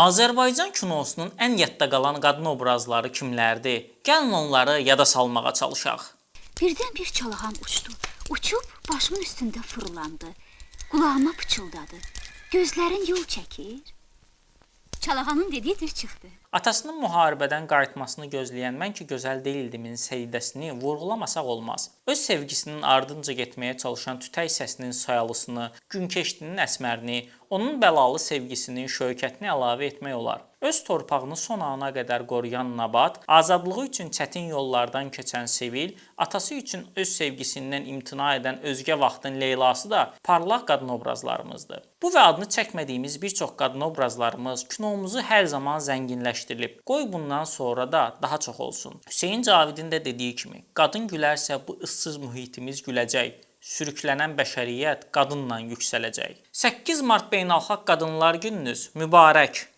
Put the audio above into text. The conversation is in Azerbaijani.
Azərbaycan kinosunun ən yadda qalan qadın obrazları kimlərdir? Gəlin onları yada salmağa çalışaq. Birdən bir çalağan uçdu. Uçub başımın üstündə fırlandı. Qulağıma pıçıldadı. Gözlərin yol çəkir. Çalağanın dediyi düz çıxdı. Atasının müharibədən qayıtmasını gözləyən Mən ki gözəl deyildimin Seyidəsini vurğulamasaq olmaz. Öz sevgisinin ardınca getməyə çalışan tütək səsinin sayalısını, günkeşdinin əsmərini, onun bəlalı sevgisinin şöykətini əlavə etmək olar. Öz torpağını son ana qədər qoruyan Nabat, azadlığı üçün çətin yollardan keçən Sevil, atası üçün öz sevgisindən imtina edən özgə vaxtın Leylası da parlaq qadın obrazlarımızdır. Bu və adını çəkmədiyimiz bir çox qadın obrazlarımız kinomuzu hər zaman zənginləşdirilib. Qoy bundan sonra da daha çox olsun. Hüseyn Cavidin də dediyi kimi, qadın gülərsə bu ıssız mühitimiz güləcək. Sürüklənən bəşəriyyət qadınla yüksələcək. 8 Mart Beynəlxalq Qadınlar Gününüz mübarək.